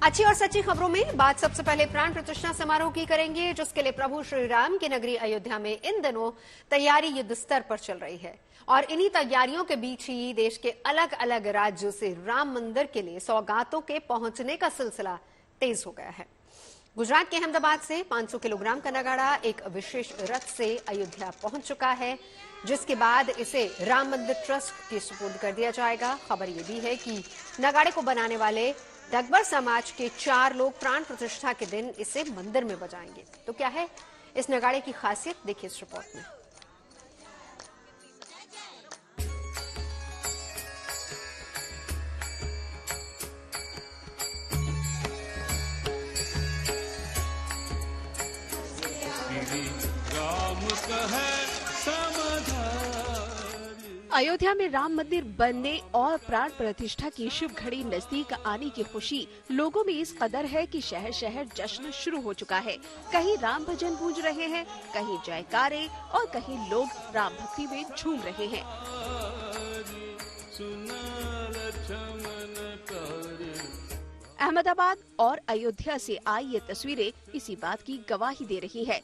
अच्छी और सच्ची खबरों में बात सबसे पहले प्राण प्रतिष्ठा समारोह की करेंगे, जिसके लिए प्रभु श्री राम की नगरी अयोध्या में इन दिनों तैयारी युद्ध स्तर पर चल रही है। और इन्हीं तैयारियों के बीच ही देश के अलग अलग राज्यों से राम मंदिर के लिए सौगातों के पहुंचने का सिलसिला तेज हो गया है। गुजरात के अहमदाबाद से 500 किलोग्राम का नगाड़ा एक विशेष रथ से अयोध्या पहुंच चुका है, जिसके बाद इसे राम मंदिर ट्रस्ट के सुपुर्द कर दिया जाएगा। खबर यह भी है कि नगाड़े को बनाने वाले डगबर समाज के 4 लोग प्राण प्रतिष्ठा के दिन इसे मंदिर में बजाएंगे। तो क्या है इस नगाड़े की खासियत, देखिए इस रिपोर्ट में। अयोध्या में राम मंदिर बनने और प्राण प्रतिष्ठा की शुभ घड़ी नजदीक आने की खुशी लोगों में इस कदर है कि शहर शहर जश्न शुरू हो चुका है। कहीं राम भजन गूंज रहे हैं, कहीं जयकारे और कहीं लोग राम भक्ति में झूम रहे हैं। अहमदाबाद और अयोध्या से आई ये तस्वीरें इसी बात की गवाही दे रही है।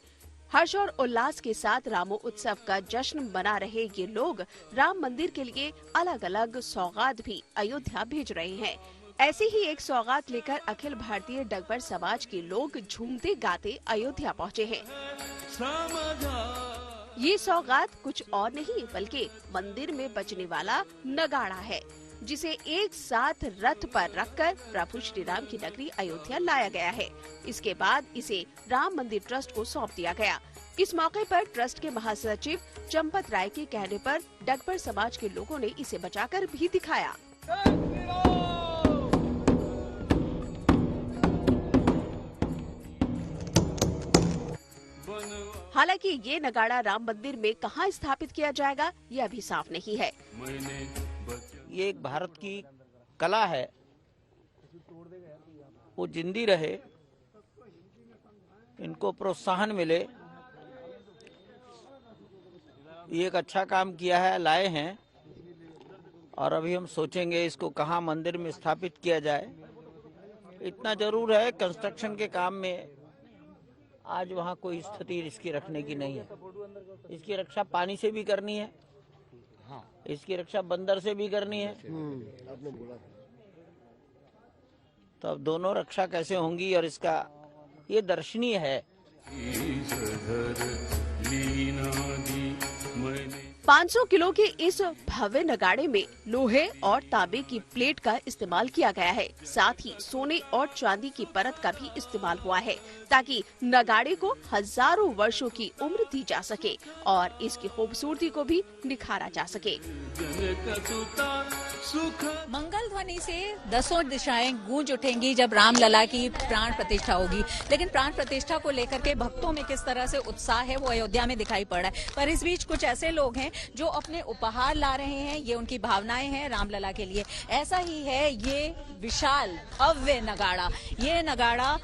हर्ष और उल्लास के साथ रामो उत्सव का जश्न मना रहे ये लोग राम मंदिर के लिए अलग अलग सौगात भी अयोध्या भेज रहे हैं। ऐसी ही एक सौगात लेकर अखिल भारतीय डगबर समाज के लोग झूमते गाते अयोध्या पहुंचे हैं। ये सौगात कुछ और नहीं बल्कि मंदिर में बजने वाला नगाड़ा है, जिसे एक साथ रथ पर रखकर प्रभु श्री राम की नगरी अयोध्या लाया गया है। इसके बाद इसे राम मंदिर ट्रस्ट को सौंप दिया गया। इस मौके पर ट्रस्ट के महासचिव चंपत राय के कहने पर डगबर समाज के लोगों ने इसे बचाकर भी दिखाया। हालांकि ये नगाड़ा राम मंदिर में कहां स्थापित किया जाएगा, यह अभी साफ नहीं है। ये एक भारत की कला है, वो जिंदी रहे, इनको प्रोत्साहन मिले। ये एक अच्छा काम किया है, लाए हैं, और अभी हम सोचेंगे इसको कहाँ मंदिर में स्थापित किया जाए। इतना जरूर है कंस्ट्रक्शन के काम में आज वहाँ कोई स्थिति इसकी रखने की नहीं है। इसकी रक्षा पानी से भी करनी है, इसकी रक्षा बंदर से भी करनी है। आपने बोला तो अब दोनों रक्षा कैसे होंगी, और इसका ये दर्शनीय है। 500 किलो के इस भव्य नगाड़े में लोहे और तांबे की प्लेट का इस्तेमाल किया गया है। साथ ही सोने और चांदी की परत का भी इस्तेमाल हुआ है, ताकि नगाड़े को हजारों वर्षों की उम्र दी जा सके और इसकी खूबसूरती को भी निखारा जा सके। मंगल ध्वनि से 10 दिशाएं गूंज उठेंगी जब राम लला की प्राण प्रतिष्ठा होगी। लेकिन प्राण प्रतिष्ठा को लेकर के भक्तों में किस तरह से उत्साह है वो अयोध्या में दिखाई पड़ रहा है। पर इस बीच कुछ ऐसे लोग हैं जो अपने उपहार ला रहे हैं, ये उनकी भावनाएं हैं रामलला के लिए। ऐसा ही है ये विशाल भव्य नगाड़ा। ये नगाड़ा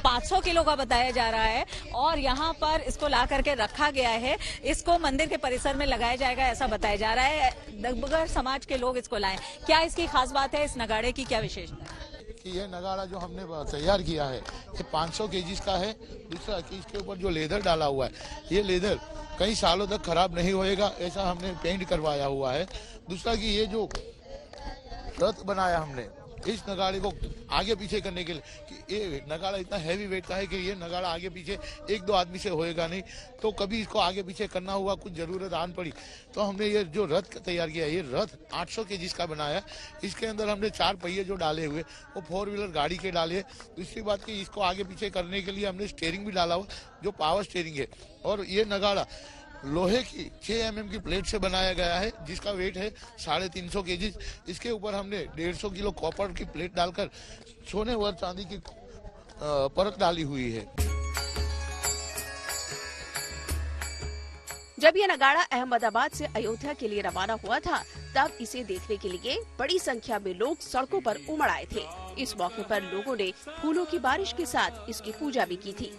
500 किलो का बताया जा रहा है और यहाँ पर इसको ला करके रखा गया है। इसको मंदिर के परिसर में लगाया जाएगा ऐसा बताया जा रहा है। डगबर समाज के लोग इसको लाए। क्या इसकी खास बात है, इस नगाड़े की क्या विशेषता है? कि ये नगाड़ा जो हमने तैयार किया है ये 500 केजी का है। दूसरा कि इसके ऊपर जो लेदर डाला हुआ है, ये लेदर कई सालों तक खराब नहीं होएगा, ऐसा हमने पेंट करवाया हुआ है। दूसरा कि ये जो रथ बनाया हमने इस नगाड़े को आगे पीछे करने के लिए, कि ये नगाड़ा इतना हैवी वेट का है कि ये नगाड़ा आगे पीछे 1-2 आदमी से होएगा नहीं, तो कभी इसको आगे पीछे करना हुआ, कुछ जरूरत आन पड़ी तो हमने ये जो रथ तैयार किया, ये रथ 800 केजी का बनाया। इसके अंदर हमने 4 पहिए जो डाले हुए वो 4 व्हीलर गाड़ी के डाले। दूसरी बात कि इसको आगे पीछे करने के लिए हमने स्टीयरिंग भी डाला हुआ जो पावर स्टीयरिंग है। और ये नगाड़ा लोहे की 6 mm की प्लेट से बनाया गया है, जिसका वेट है 350 केजी। इसके ऊपर हमने 150 किलो कॉपर की प्लेट डालकर सोने व चांदी की परत डाली हुई है। जब यह नगाड़ा अहमदाबाद से अयोध्या के लिए रवाना हुआ था, तब इसे देखने के लिए बड़ी संख्या में लोग सड़कों पर उमड़ आए थे। इस मौके पर लोगों ने फूलों की बारिश के साथ इसकी पूजा भी की थी।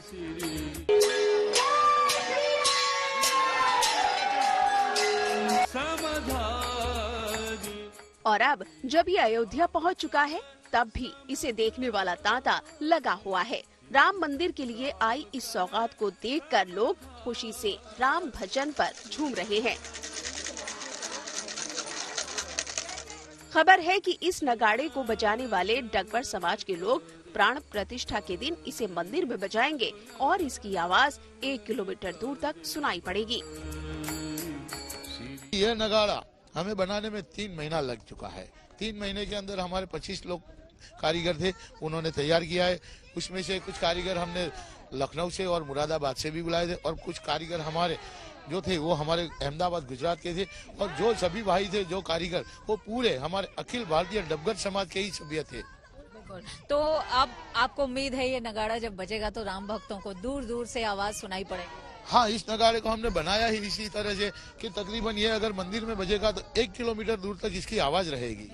और अब जब ये अयोध्या पहुंच चुका है, तब भी इसे देखने वाला तांता लगा हुआ है। राम मंदिर के लिए आई इस सौगात को देखकर लोग खुशी से राम भजन पर झूम रहे हैं। खबर है कि इस नगाड़े को बजाने वाले डगबर समाज के लोग प्राण प्रतिष्ठा के दिन इसे मंदिर में बजाएंगे और इसकी आवाज 1 किलोमीटर दूर तक सुनाई पड़ेगी। यह नगाड़ा हमें बनाने में 3 महीना लग चुका है। 3 महीने के अंदर हमारे 25 लोग कारीगर थे, उन्होंने तैयार किया है। उसमें से कुछ कारीगर हमने लखनऊ से और मुरादाबाद से भी बुलाए थे और कुछ कारीगर हमारे जो थे वो हमारे अहमदाबाद गुजरात के थे और जो सभी भाई थे जो कारीगर वो पूरे हमारे अखिल भारतीय डबगर समाज के ही सभ्य थे। तो अब आपको उम्मीद है ये नगाड़ा जब बजेगा तो राम भक्तों को दूर दूर से आवाज सुनाई पड़ेगी? हाँ, इस नगाड़े को हमने बनाया ही इसी तरह से कि तकरीबन ये अगर मंदिर में बजेगा तो 1 किलोमीटर दूर तक इसकी आवाज रहेगी।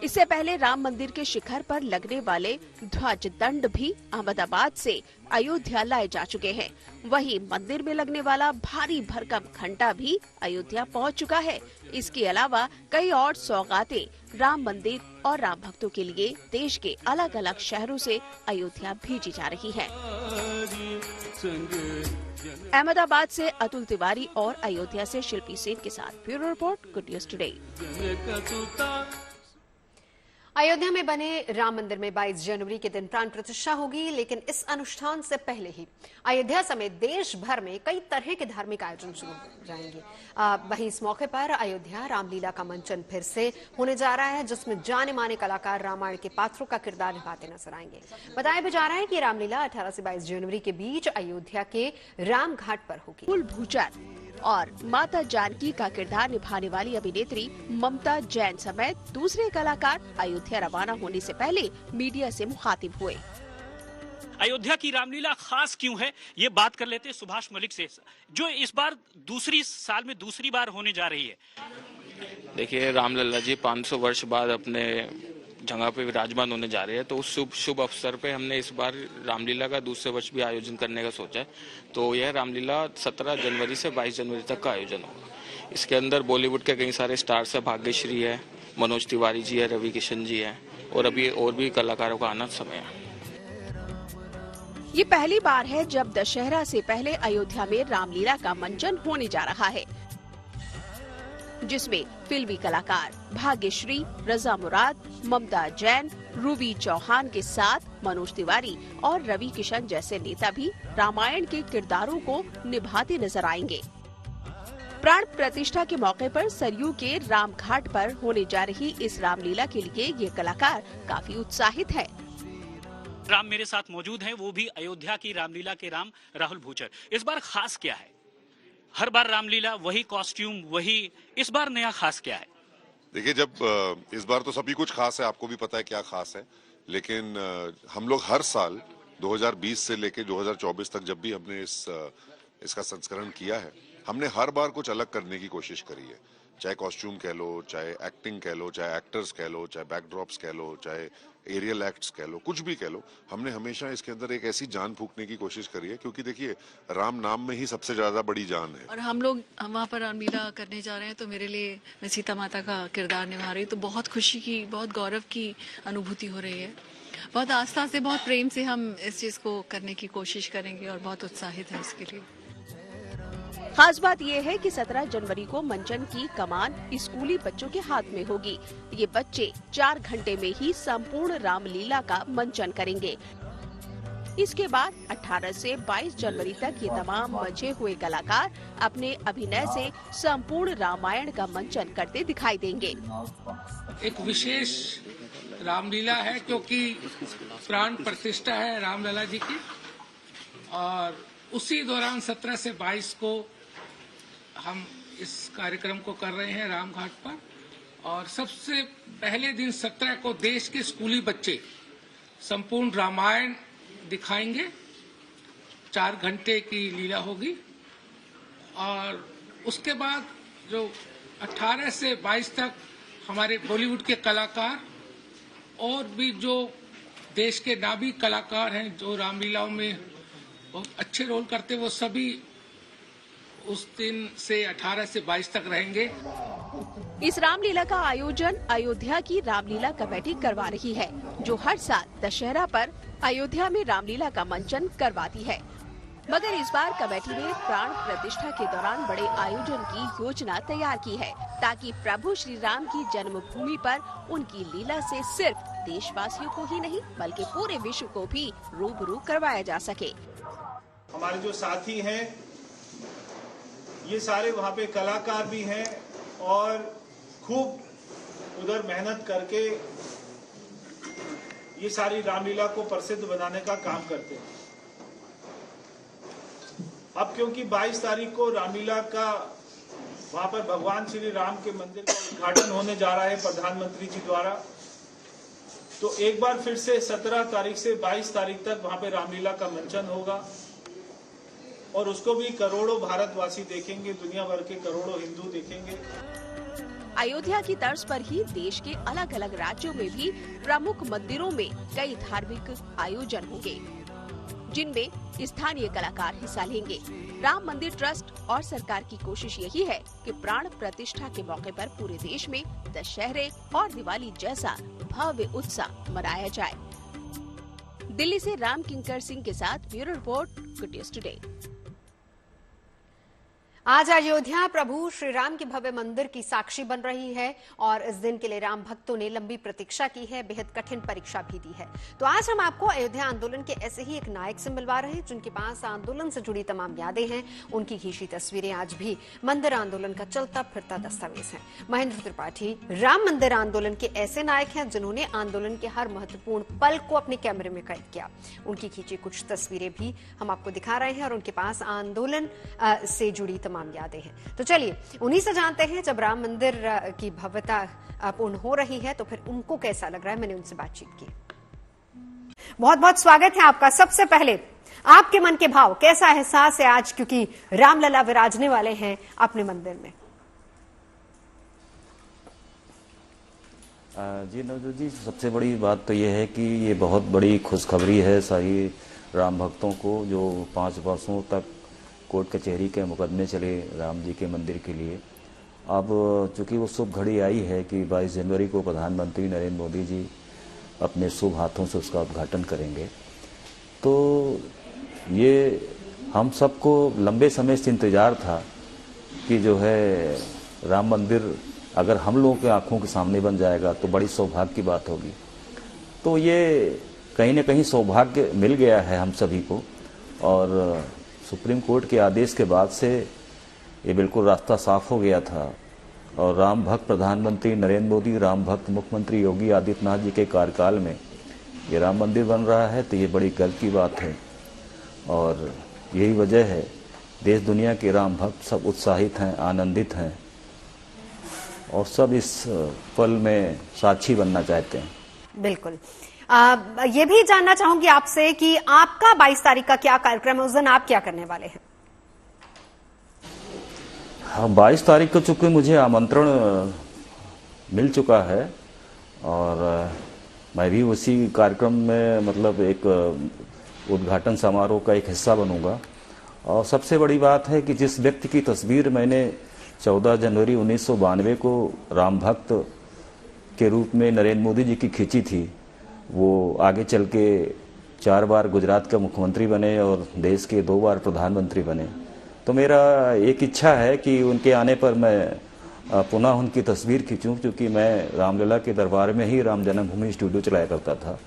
इससे पहले राम मंदिर के शिखर पर लगने वाले ध्वज दंड भी अहमदाबाद से अयोध्या लाए जा चुके हैं। वहीं मंदिर में लगने वाला भारी भरकम घंटा भी अयोध्या पहुंच चुका है। इसके अलावा कई और सौगातें राम मंदिर और राम भक्तों के लिए देश के अलग अलग शहरों से अयोध्या भेजी जा रही हैं। अहमदाबाद से अतुल तिवारी और अयोध्या से शिल्पी सेन के साथ bureau report, good news today. Ayodhya में बने राम मंदिर में 22 जनवरी के दिन प्राण प्रतिष्ठा होगी, लेकिन इस अनुष्ठान से पहले ही अयोध्या समेत देश भर में कई तरह के धार्मिक आयोजन शुरू हो जाएंगे। वहीं इस मौके पर अयोध्या रामलीला का मंचन फिर से होने जा रहा है, जिसमें जाने माने कलाकार रामायण के पात्रों का किरदार निभाते नजर आएंगे। बताया भी जा रहा है कि रामलीला 18 से 22 जनवरी के बीच अयोध्या के राम घाट पर होगी। कुलभूषण और माता जानकी का किरदार निभाने वाली अभिनेत्री ममता जैन समेत दूसरे कलाकार अयोध्या रवाना होने से पहले मीडिया से मुखातिब हुए। अयोध्या की रामलीला खास क्यों है, ये बात कर लेते हैं सुभाष मलिक से, जो इस बार दूसरी साल में दूसरी बार होने जा रही है। देखिए, रामलला जी 500 वर्ष बाद अपने जगह पे विराजमान होने जा रहे हैं, तो उस शुभ अवसर पे हमने इस बार रामलीला का दूसरे वर्ष भी आयोजन करने का सोचा है। तो यह रामलीला 17 जनवरी से 22 जनवरी तक का आयोजन होगा। इसके अंदर बॉलीवुड के कई सारे स्टार्स है, भाग्यश्री है, मनोज तिवारी जी है, रवि किशन जी है और अभी और भी कलाकारों का आना समय है। ये पहली बार है जब दशहरा से पहले अयोध्या में रामलीला का मंचन होने जा रहा है, जिसमें फिल्मी कलाकार भाग्यश्री, रजा मुराद, ममता जैन, रूबी चौहान के साथ मनोज तिवारी और रवि किशन जैसे नेता भी रामायण के किरदारों को निभाते नजर आएंगे। प्राण प्रतिष्ठा के मौके पर सरयू के राम घाट पर होने जा रही इस रामलीला के लिए ये कलाकार काफी उत्साहित है। राम मेरे साथ मौजूद हैं, वो भी अयोध्या की रामलीला के राम राहुल भूचर। इस बार खास क्या है? हर बार रामलीला वही कॉस्ट्यूम वही, इस बार नया खास क्या है? देखिए, जब इस बार तो सभी कुछ खास है, आपको भी पता है क्या खास है, लेकिन हम लोग हर साल 2020 से लेके 2024 तक जब भी हमने इसका संस्करण किया है, हमने हर बार कुछ अलग करने की कोशिश करी है। चाहे कॉस्ट्यूम कह लो, चाहे एक्टिंग कह लो, चाहे एक्टर्स कह लो, चाहे बैकड्रॉप्स कह लो, चाहे एरियल एक्ट्स कह लो, कुछ भी कह लो, हमने हमेशा इसके अंदर एक ऐसी जान फूंकने की कोशिश करी है, क्योंकि देखिए, राम नाम में ही सबसे ज्यादा बड़ी जान है। और हम लोग वहाँ पर रामलीला करने जा रहे हैं, तो मेरे लिए मैं सीता माता का किरदार निभा रही हूँ, तो बहुत खुशी की, बहुत गौरव की अनुभूति हो रही है। बहुत आस्था से, बहुत प्रेम से हम इस चीज को करने की कोशिश करेंगे और बहुत उत्साहित है इसके लिए। खास बात यह है कि 17 जनवरी को मंचन की कमान स्कूली बच्चों के हाथ में होगी। ये बच्चे 4 घंटे में ही संपूर्ण रामलीला का मंचन करेंगे। इसके बाद 18 से 22 जनवरी तक ये तमाम बचे हुए कलाकार अपने अभिनय से संपूर्ण रामायण का मंचन करते दिखाई देंगे। एक विशेष रामलीला है, क्योंकि प्राण प्रतिष्ठा है रामलला जी की, और उसी दौरान 17 से 22 को हम इस कार्यक्रम को कर रहे हैं राम घाट पर। और सबसे पहले दिन 17 को देश के स्कूली बच्चे संपूर्ण रामायण दिखाएंगे। 4 घंटे की लीला होगी। और उसके बाद जो 18 से 22 तक हमारे बॉलीवुड के कलाकार और भी जो देश के नामी कलाकार हैं, जो रामलीलाओं में बहुत अच्छे रोल करते, वो सभी उस दिन से 18 से 22 तक रहेंगे। इस रामलीला का आयोजन अयोध्या की रामलीला कमेटी करवा रही है, जो हर साल दशहरा पर अयोध्या में रामलीला का मंचन करवाती है। मगर इस बार कमेटी ने प्राण प्रतिष्ठा के दौरान बड़े आयोजन की योजना तैयार की है, ताकि प्रभु श्री राम की जन्मभूमि पर उनकी लीला से सिर्फ देशवासियों को ही नहीं बल्कि पूरे विश्व को भी रूबरू करवाया जा सके। हमारे जो साथी हैं ये सारे वहाँ पे कलाकार भी हैं और खूब उधर मेहनत करके ये सारी रामलीला को प्रसिद्ध बनाने का काम करते हैं। अब क्योंकि 22 तारीख को रामलीला का वहां पर भगवान श्री राम के मंदिर का उद्घाटन होने जा रहा है प्रधानमंत्री जी द्वारा, तो एक बार फिर से 17 तारीख से 22 तारीख तक वहां पे रामलीला का मंचन होगा और उसको भी करोड़ों भारतवासी देखेंगे, दुनिया भर के करोड़ों हिंदू देखेंगे। अयोध्या की तर्ज पर ही देश के अलग अलग राज्यों में भी प्रमुख मंदिरों में कई धार्मिक आयोजन होंगे, जिनमें स्थानीय कलाकार हिस्सा लेंगे। राम मंदिर ट्रस्ट और सरकार की कोशिश यही है कि प्राण प्रतिष्ठा के मौके पर पूरे देश में दशहरे और दिवाली जैसा भव्य उत्सव मनाया जाए। दिल्ली से राम किंकर सिंह के साथ bureau report, good news today. आज अयोध्या प्रभु श्री राम के भव्य मंदिर की साक्षी बन रही है और इस दिन के लिए राम भक्तों ने लंबी प्रतीक्षा की है, बेहद कठिन परीक्षा भी दी है। तो आज हम आपको अयोध्या आंदोलन के ऐसे ही एक नायक से मिलवा रहे हैं, जिनके पास आंदोलन से जुड़ी तमाम यादें हैं। उनकी खींची तस्वीरें आज भी मंदिर आंदोलन का चलता फिरता दस्तावेज है। महेंद्र त्रिपाठी राम मंदिर आंदोलन के ऐसे नायक हैं जिन्होंने आंदोलन के हर महत्वपूर्ण पल को अपने कैमरे में कैद किया। उनकी खींची कुछ तस्वीरें भी हम आपको दिखा रहे हैं और उनके पास आंदोलन से जुड़ी तमाम यादें हैं। तो चलिए उन्हीं से जानते हैं, जब राम मंदिर की भव्यता पूर्ण हो रही है तो फिर उनको कैसा लग रहा है। मैंने उनसे बातचीत की। बहुत बहुत स्वागत है आपका। सबसे पहले आपके मन के भाव, कैसा एहसास है आज, क्योंकि रामलला विराजने वाले हैं अपने मंदिर में? जी नवजोत जी, सबसे बड़ी बात तो यह है कि ये बहुत बड़ी खुशखबरी है सारी राम भक्तों को, जो 5 वर्षों तक कोर्ट कचहरी के मुकदमे चले राम जी के मंदिर के लिए। अब चूंकि वो शुभ घड़ी आई है कि 22 जनवरी को प्रधानमंत्री नरेंद्र मोदी जी अपने शुभ हाथों से उसका उद्घाटन करेंगे, तो ये हम सबको लंबे समय से इंतजार था कि जो है राम मंदिर अगर हम लोगों के आंखों के सामने बन जाएगा तो बड़ी सौभाग्य की बात होगी। तो ये कहीं न कहीं सौभाग्य मिल गया है हम सभी को, और सुप्रीम कोर्ट के आदेश के बाद से ये बिल्कुल रास्ता साफ हो गया था। और राम भक्त प्रधानमंत्री नरेंद्र मोदी, राम भक्त मुख्यमंत्री योगी आदित्यनाथ जी के कार्यकाल में ये राम मंदिर बन रहा है, तो ये बड़ी गर्व की बात है। और यही वजह है देश दुनिया के राम भक्त सब उत्साहित हैं, आनंदित हैं और सब इस पल में साक्षी बनना चाहते हैं। बिल्कुल। ये भी जानना चाहूंगी आपसे कि आपका 22 तारीख का क्या कार्यक्रम है, उस दिन आप क्या करने वाले हैं? हाँ, 22 तारीख को चूंकि मुझे आमंत्रण मिल चुका है और मैं भी उसी कार्यक्रम में मतलब एक उद्घाटन समारोह का एक हिस्सा बनूंगा। और सबसे बड़ी बात है कि जिस व्यक्ति की तस्वीर मैंने 14 जनवरी 1992 को राम भक्त के रूप में नरेंद्र मोदी जी की खींची थी, वो आगे चल के 4 बार गुजरात का मुख्यमंत्री बने और देश के 2 बार प्रधानमंत्री बने। तो मेरा एक इच्छा है कि उनके आने पर मैं पुनः उनकी तस्वीर खींचूं, क्योंकि मैं रामलला के दरबार में ही राम जन्मभूमि स्टूडियो चलाया करता था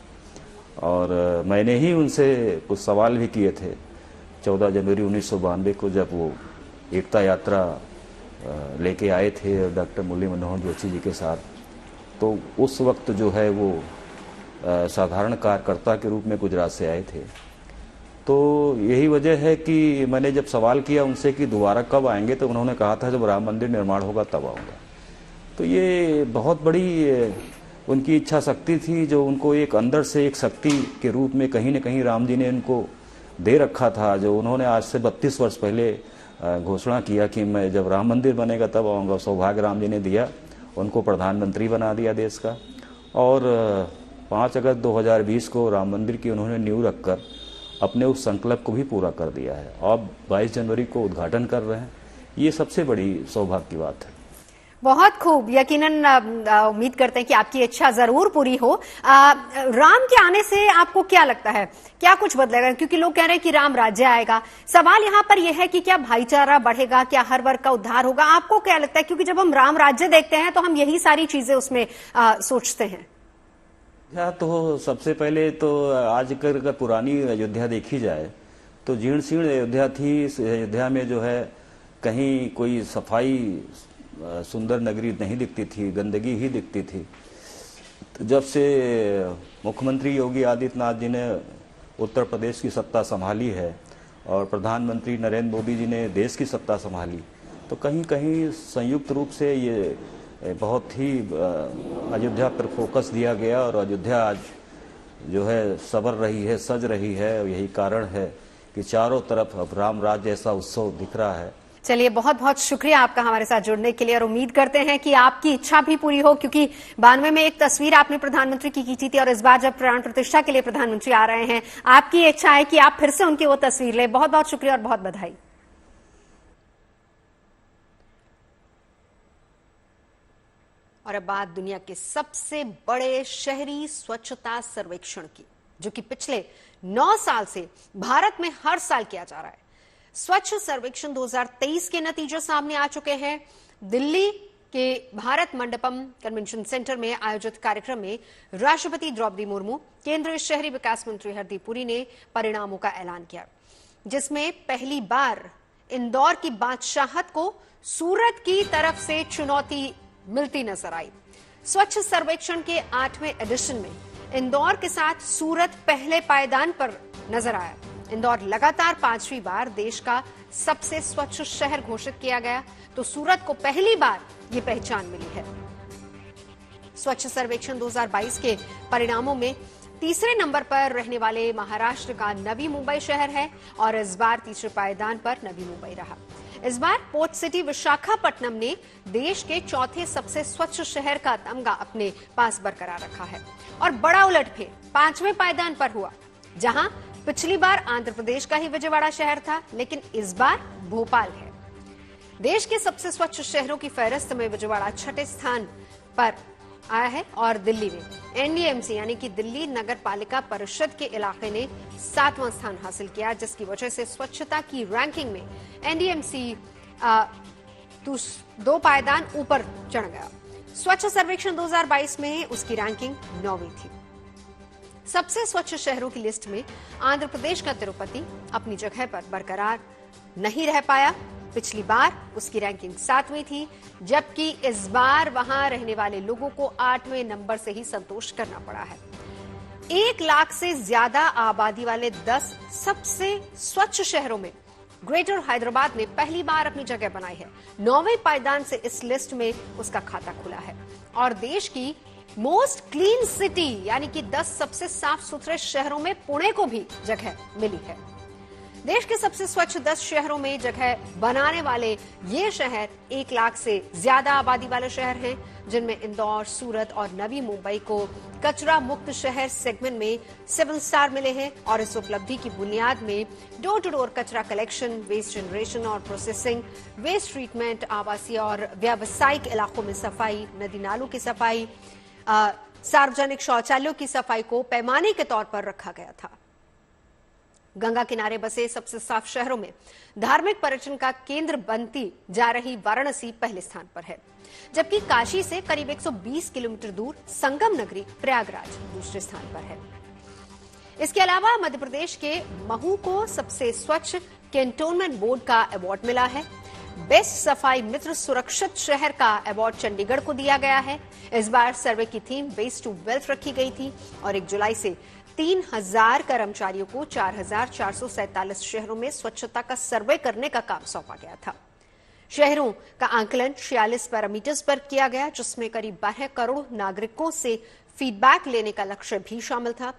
और मैंने ही उनसे कुछ सवाल भी किए थे 14 जनवरी 1992 को, जब वो एकता यात्रा लेके आए थे डॉक्टर मुरली मनोहर जोशी जी के साथ। तो उस वक्त जो है वो साधारण कार्यकर्ता के रूप में गुजरात से आए थे। तो यही वजह है कि मैंने जब सवाल किया उनसे कि दोबारा कब आएंगे, तो उन्होंने कहा था जब राम मंदिर निर्माण होगा तब आऊँगा। तो ये बहुत बड़ी उनकी इच्छा शक्ति थी, जो उनको एक अंदर से एक शक्ति के रूप में कहीं न कहीं राम जी ने उनको दे रखा था, जो उन्होंने आज से 32 वर्ष पहले घोषणा किया कि मैं जब राम मंदिर बनेगा तब आऊँगा। सौभाग्य राम जी ने दिया, उनको प्रधानमंत्री बना दिया देश का। और 5 अगस्त 2020 को राम मंदिर की उन्होंने नींव रखकर अपने उस संकल्प को भी पूरा कर दिया है। अब 22 जनवरी को उद्घाटन कर रहे हैं, ये सबसे बड़ी सौभाग्य की बात है। बहुत खूब, यकीनन उम्मीद करते हैं कि आपकी इच्छा जरूर पूरी हो। राम के आने से आपको क्या लगता है, क्या कुछ बदलेगा? क्योंकि लोग कह रहे हैं कि राम राज्य आएगा। सवाल यहाँ पर यह है कि क्या भाईचारा बढ़ेगा, क्या हर वर्ग का उद्धार होगा? आपको क्या लगता है? क्योंकि जब हम राम राज्य देखते हैं तो हम यही सारी चीजें उसमें सोचते हैं। तो सबसे पहले तो आज अगर पुरानी अयोध्या देखी जाए तो जीर्ण शीर्ण अयोध्या थी। इस अयोध्या में जो है कहीं कोई सफाई, सुंदर नगरी नहीं दिखती थी, गंदगी ही दिखती थी। तो जब से मुख्यमंत्री योगी आदित्यनाथ जी ने उत्तर प्रदेश की सत्ता संभाली है और प्रधानमंत्री नरेंद्र मोदी जी ने देश की सत्ता संभाली, तो कहीं कहीं संयुक्त रूप से ये बहुत ही अयोध्या पर फोकस दिया गया और अयोध्या आज जो है सवर रही है, सज रही है। यही कारण है कि चारों तरफ अब राम राज्य जैसा उत्सव दिख रहा है। चलिए, बहुत बहुत शुक्रिया आपका हमारे साथ जुड़ने के लिए और उम्मीद करते हैं कि आपकी इच्छा भी पूरी हो, क्योंकि 92 में एक तस्वीर आपने प्रधानमंत्री की थी और इस बार जब प्राण प्रतिष्ठा के लिए प्रधानमंत्री आ रहे हैं, आपकी इच्छा है कि आप फिर से उनकी वो तस्वीर लें। बहुत बहुत शुक्रिया और बहुत बधाई। और अब बात दुनिया के सबसे बड़े शहरी स्वच्छता सर्वेक्षण की, जो कि पिछले 9 साल से भारत में हर साल किया जा रहा है। स्वच्छ सर्वेक्षण 2023 के नतीजे सामने आ चुके हैं। दिल्ली के भारत मंडपम कन्वेंशन सेंटर में आयोजित कार्यक्रम में राष्ट्रपति द्रौपदी मुर्मू, केंद्रीय शहरी विकास मंत्री हरदीप पुरी ने परिणामों का ऐलान किया, जिसमें पहली बार इंदौर की बादशाहत को सूरत की तरफ से चुनौती मिलती नजर आई। स्वच्छ सर्वेक्षण के 8वें एडिशन में इंदौर के साथ सूरत पहले पायदान पर नजर आया। इंदौर लगातार 5वीं बार देश का सबसे स्वच्छ शहर घोषित किया गया, तो सूरत को पहली बार ये पहचान मिली है। स्वच्छ सर्वेक्षण 2022 के परिणामों में तीसरे नंबर पर रहने वाले महाराष्ट्र का नवी मुंबई शहर है और इस बार तीसरे पायदान पर नवी मुंबई रहा। इस बार पोर्ट सिटी विशाखापट्टनम ने देश के चौथे सबसे स्वच्छ शहर का तमगा अपने पास बरकरार रखा है और बड़ा उलटफेर 5वें पायदान पर हुआ, जहां पिछली बार आंध्र प्रदेश का ही विजयवाड़ा शहर था, लेकिन इस बार भोपाल है। देश के सबसे स्वच्छ शहरों की फहरिस्त में विजयवाड़ा 6ठे स्थान पर आया है और दिल्ली में एनडीएमसी यानी कि दिल्ली नगर पालिका परिषद के इलाके ने 7वां स्थान हासिल किया, जिसकी वजह से स्वच्छता की रैंकिंग में एनडीएमसी 2 पायदान ऊपर चढ़ गया। स्वच्छ सर्वेक्षण 2022 में उसकी रैंकिंग 9वीं थी। सबसे स्वच्छ शहरों की लिस्ट में आंध्र प्रदेश का तिरुपति अपनी जगह पर बरकरार नहीं रह पाया। पिछली बार उसकी रैंकिंग 7वीं थी, जबकि इस बार वहां रहने वाले लोगों को 8वें नंबर से ही संतोष करना पड़ा है। 1 लाख से ज्यादा आबादी वाले 10 सबसे स्वच्छ शहरों में ग्रेटर हैदराबाद ने पहली बार अपनी जगह बनाई है। 9वें पायदान से इस लिस्ट में उसका खाता खुला है और देश की मोस्ट क्लीन सिटी यानी कि 10 सबसे साफ सुथरे शहरों में पुणे को भी जगह मिली है। देश के सबसे स्वच्छ 10 शहरों में जगह बनाने वाले ये शहर 1 लाख से ज्यादा आबादी वाले शहर हैं, जिनमें इंदौर, सूरत और नवी मुंबई को कचरा मुक्त शहर सेगमेंट में 7 स्टार मिले हैं और इस उपलब्धि की बुनियाद में डोर टू डोर कचरा कलेक्शन, वेस्ट जनरेशन और प्रोसेसिंग, वेस्ट ट्रीटमेंट, आवासीय और व्यावसायिक इलाकों में सफाई, नदी नालों की सफाई, सार्वजनिक शौचालयों की सफाई को पैमाने के तौर पर रखा गया था। गंगा किनारे बसे सबसे साफ शहरों में धार्मिक पर्यटन का केंद्र बनती जा रही वाराणसी पहले स्थान पर है, जबकि काशी से करीब 120 किलोमीटर दूर संगम नगरी प्रयागराज दूसरे स्थान पर है। इसके अलावा मध्य प्रदेश के महू को सबसे स्वच्छ कैंटोनमेंट बोर्ड का अवार्ड मिला है। बेस्ट सफाई मित्र सुरक्षित शहर का अवार्ड चंडीगढ़ को दिया गया है। इस बार सर्वे की थीम वेस्ट टू वेल्थ रखी गई थी और 1 जुलाई से 3000 कर्मचारियों को 4447 शहरों में स्वच्छता का सर्वे करने का काम सौंपा गया था। शहरों का आंकलन 46 पैरामीटर्स पर किया गया, जिसमें करीब 12 करोड़ नागरिकों से फीडबैक लेने का लक्ष्य भी शामिल था।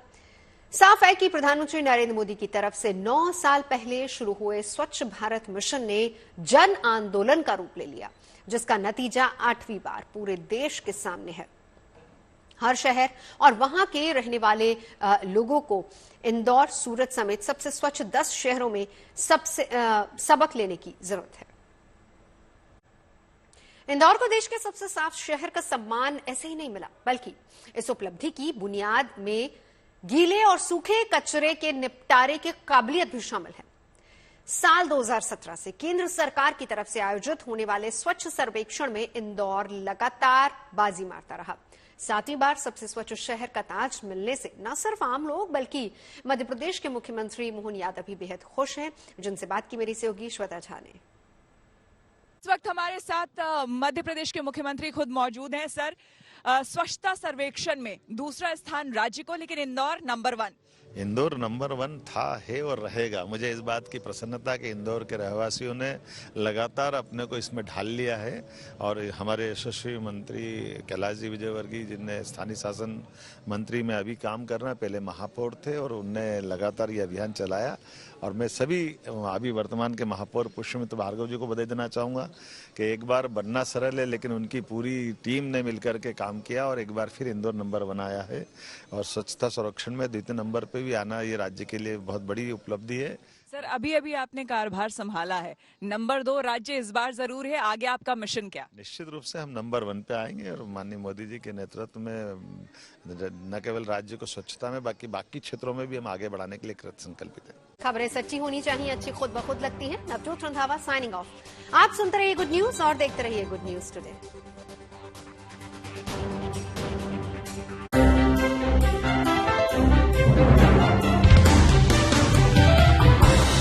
साफ है कि प्रधानमंत्री नरेंद्र मोदी की तरफ से 9 साल पहले शुरू हुए स्वच्छ भारत मिशन ने जन आंदोलन का रूप ले लिया, जिसका नतीजा 8वीं बार पूरे देश के सामने है। हर शहर और वहां के रहने वाले लोगों को इंदौर, सूरत समेत सबसे स्वच्छ 10 शहरों में सबक लेने की जरूरत है। इंदौर को देश के सबसे साफ शहर का सम्मान ऐसे ही नहीं मिला, बल्कि इस उपलब्धि की बुनियाद में गीले और सूखे कचरे के निपटारे की काबिलियत भी शामिल है। साल 2017 से केंद्र सरकार की तरफ से आयोजित होने वाले स्वच्छ सर्वेक्षण में इंदौर लगातार बाजी मारता रहा। 7वीं बार सबसे स्वच्छ शहर का ताज मिलने से न सिर्फ आम लोग बल्कि मध्य प्रदेश के मुख्यमंत्री मोहन यादव भी बेहद खुश हैं, जिनसे बात की मेरी सहयोगी श्वेता झा ने। इस वक्त हमारे साथ मध्य प्रदेश के मुख्यमंत्री खुद मौजूद हैं। सर, स्वच्छता सर्वेक्षण में दूसरा स्थान राज्य को, लेकिन इंदौर नंबर 1। इंदौर नंबर 1 था, है और रहेगा। मुझे इस बात की प्रसन्नता कि इंदौर के रहवासियों ने लगातार अपने को इसमें ढाल लिया है और हमारे यशस्वी मंत्री कैलाश जी विजयवर्गीय, जिनने स्थानीय शासन मंत्री में अभी काम कर रहे हैं, पहले महापौर थे और उनने लगातार ये अभियान चलाया। और मैं सभी अभी वर्तमान के महापौर पुष्यमित्र भार्गव जी को बधाई देना चाहूँगा कि एक बार बनना सरल है, लेकिन उनकी पूरी टीम ने मिलकर के काम किया और एक बार फिर इंदौर नंबर 1 आया है। और स्वच्छता संरक्षण में द्वितीय नंबर पे भी आना ये राज्य के लिए बहुत बड़ी उपलब्धि है। सर, अभी अभी आपने कार्यभार संभाला है, नंबर 2 राज्य इस बार जरूर है, आगे आपका मिशन क्या? निश्चित रूप से हम नंबर 1 पे आएंगे और माननीय मोदी जी के नेतृत्व में न केवल राज्य को स्वच्छता में बाकी क्षेत्रों में भी हम आगे बढ़ाने के लिए कृत संकल्पित हैं। खबरें सच्ची होनी चाहिए, अच्छी खुद ब खुद लगती हैं। Navjot Randhawa signing off. आप सुनते रहिए गुड न्यूज और देखते रहिए गुड न्यूज टुडे।